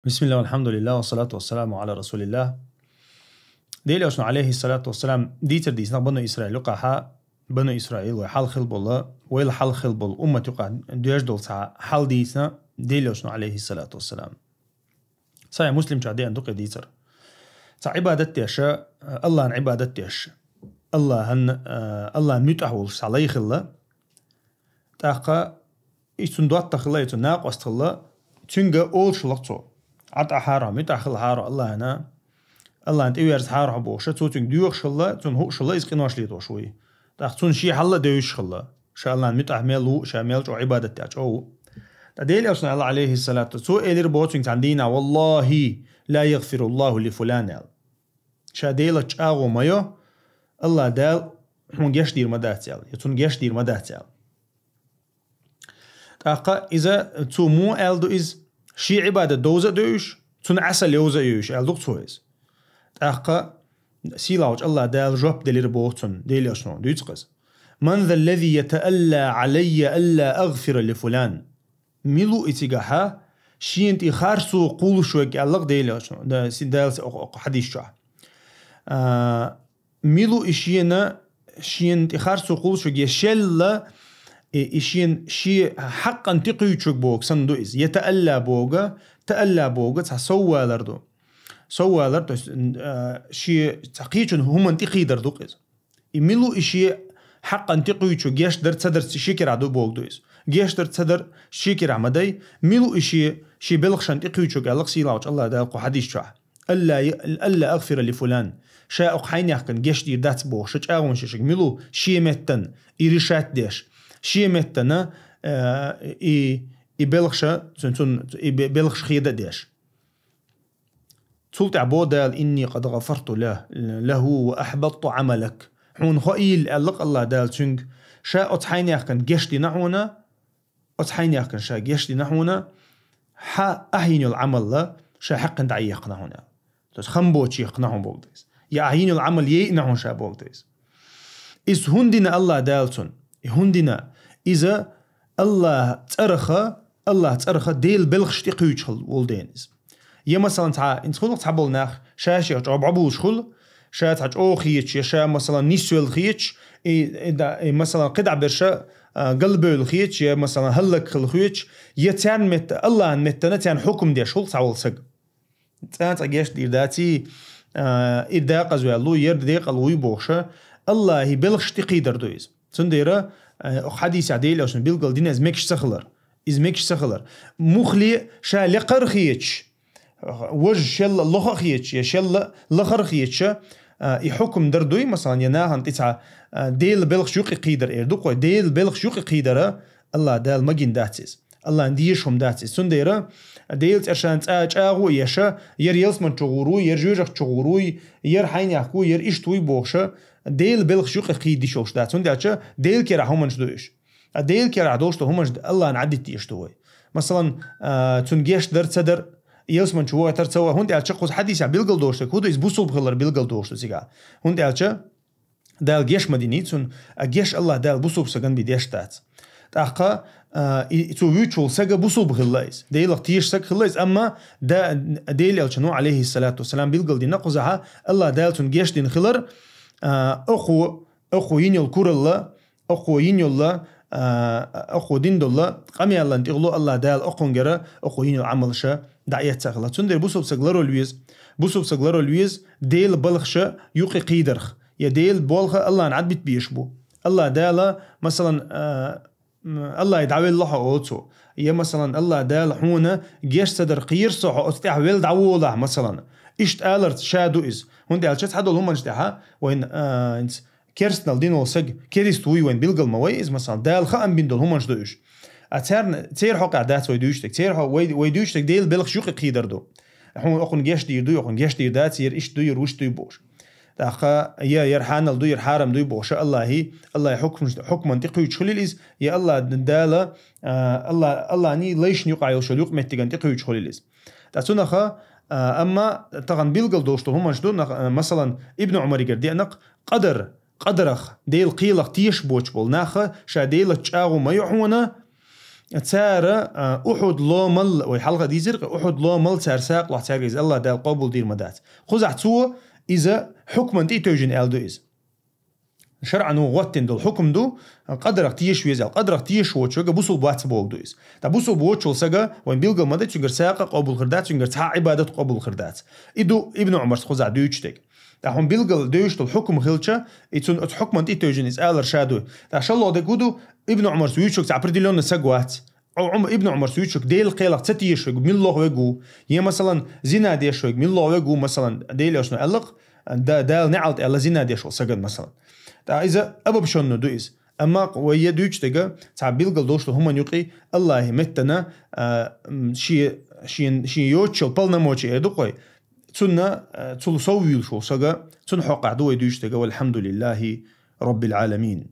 بسم الله والحمد لله والصلاة والسلام على رسول الله. ديل أشنو عليه الصلاة والسلام ديتر ديسنا بنو إسرائيل يقع بنو إسرائيل وحال خلب الله ويل حال خلب الأمة يقع ديش دول حال ديسنا ديل أشنو عليه الصلاة والسلام. صحيح مسلم شعدي عندك ديتر. عبادة يشا الله عن عبادة يشا الله متأهول عليه خلا تاقا يتندوات تخلا يتناق واستخلا تنجا أول شلقتو عد أحارة متأخل حارة الله أنت إيوارز حارة بوشة تون ديوخ شلا تون هو شلا إسقناش ليتو شوي تون شي حلا ديوش شلا شاء الله متأهملو شامل جو عبادة تاج أو تديل أصلا الله عليه الصلاة والسلام إلير بوتين عندنا والله لا يغفر الله لفلان شاديل تشاغو مايو الله دال هون جاش دير مداتيال يتون جاش دير مداتيال تاقا إذا تو مو ألدو إز شي عبادة دوزة دوش تون عسل يوزة يوش ألدو تويز تاقا سيلاوج الله دال جوب دلير بوتون ديل أشنو ديتقز من ذا الذي يتألى علي ألا أغفر لفلان ميلو إتيقاها شي انتي خارسو قول شوك ألق ديل أشنو دا سيدال حديث شوه ميلو إشينا شي انتي خارسو قول شوك يشل إشين شي حقا تقيوشك بوك سندو إز يتألى بوغا تألى بوغا تسوى لردو سوى لردو شي تقيوشن هم انتقي دردو إز إميلو إشي حقا تقيوشك جيش در تصدر شكر عدو بوغ دو إز جيش در تصدر شكر عمدي ميلو إشي شي بلغشان تقيوشك ألق سيلاوش الله دالقو حديث شوح ألا أغفر لفلان شاء أقحين يحكن جيش دير دات بوغ شاك أغون شيشك ميلو شي متن إريشات ديش شي متنا يبلغش يبلغش خيدة ديش تلت عبودال إني قد غفرت له وأحبطت عملك حون خائل ألق الله دال تنك شاء أتحين يحكن جشتي نحونا أتحين يحكن شاء جشتي نحونا حا أهين العمل لا شاء حقا دعيقنا هنا تخنبوتش يقنعهم بوغديس يا أهين العمل يقنعهم شاء بوغديس إس هندنا الله دالتون هندنا إذا الله تأرخ ديل بلغش تقيوش خل ولدينز يا مثلا تاع انت خلق تحبل ناخ شاشي عبعبول شخل شا تاع اوخيتش يا شا مثلا نيسول خيتش مثلا قدع برشا قلبه الخيتش يا مثلا هلك خلخيتش يتان مت الله متنا تان حكم دي شغل تعول سق تاع جيش دير داتي إذا قزوا الله يرديق الله يبوخش الله يبلغش تقيدر دويز تنديره حديث عديل أوشن بيلقل دين إزمكش سخلر مخلي شا لقر خيتش وج شل لخ خيتش يا شل لخر خيتش يحكم دردوي مثلا يناهن تسعة ديل بلغ شوق قيدر إردوق ديل بلغ شوق قيدر الله دال مجين داتيز الله نديشهم داتيز تنديره ديل ترشان تأجاغو يشا يريلس من تغورو يرجوجك تغورو يرحين يحكو يريشتوي بوخشة ديل بلغ شوق قيدي شوش دات تنديرش ديل كيرا همنش دوش ديل كيرا دوش همنش الله نعدي تيشتوي مثلا تنجيش در تصدر يلس من شوه ترتسوى هون ديال شخص حديث بيلقل دوشته كودو يزبوسو بخلر بيلقل دوشته سيقا هون ديال جيش مدينيتون جيش الله ديال بوسو بسجن بديش تات تاقا يتويتشول سجا بوسو بخلايز ديال اختيش سج خلايز أما دا ديال الشنو عليه الصلاة والسلام بيلقل دي نقزها الله ديال تون جيش دين خلر أخو ينيل كور الله أخو ينيل الله أخو دين الله قمي الله انتقلوا الله ديال أخونجرا أخو ينيل عملشة دعيت سغلا تندر بوسو بسغلرو لويز ديل بلخشة يوقي قيدرخ يا ديل بولخة الله نعد بيشبو الله دالا مثلا الله يدعوي الله اوتو يا مثلا الله دال حونا جيش صدر قير صح استع ويل دعوله مثلا اشت الرت شادو از هون دال شت حدول هم نجتها وين انت كيرستنال دينو سج كيرستوي وين بيلقل مويز مثلا دال خام بين دول هم نجدوش أترن تير حق عادات ويدوشتك تير حق ويدوشتك ديل بلغ شوق قيدر دو حون أخون جيش دير دو أخون جيش دير دات ير إيش دو يروش دو يبوش تأخا يا يرحان الدو يرحارم دو يبوش الله حكم منطقي يشخل الإز يا الله دالة الله ني ليش نيقع يوشل يق متجن تقي يشخل الإز تأسونا خا أما طبعا بيلقل دوشتو هم مجدون مثلا ابن عمر يقدر نق قدرخ ديل قيلق تيش بوش بول ناخ شا ديل تشاغو ما يحونا تسار أحد لومل وحلقة دي زرق أحد لومل تسار ساق لح تسار الله دال قبول دير مدات خذ عتسوه إذا حكم دي توجن ألدو إز شرعا وغتن دول حكم دو قدرك تيش ويزال قدرك تيش وشو بوصل بواتس بوك دويس تبوصل بوتشل سجا وين بيلقى مدة تنقر ساقة قبول خردات تنقر تها عبادة قبول خردات إدو ابن عمر خزع دويشتك تاهم بيلقى دويش الحكم خلشة يتون حكم أنت توجن إز آلر شادو تاشل الله دكودو ابن عمر سويشك تعبرديلون سجوات أو ابن عمر سويشك ديل قيلق تتيشك من الله وجو يه مثلا زنا ديشك من الله وجو مثلا ديل يشنو ألق دال نعلت ألا زنا ديشل سجد مثلا إذا أبو بشون ندويز أما ويدوش تجا تعبيل قلدوش هم يقي الله متنا شي يوتشل بالنا موتشي أدقي تنا تلصويل شو سجا تنحق عدو يدوش تجا والحمد لله رب العالمين.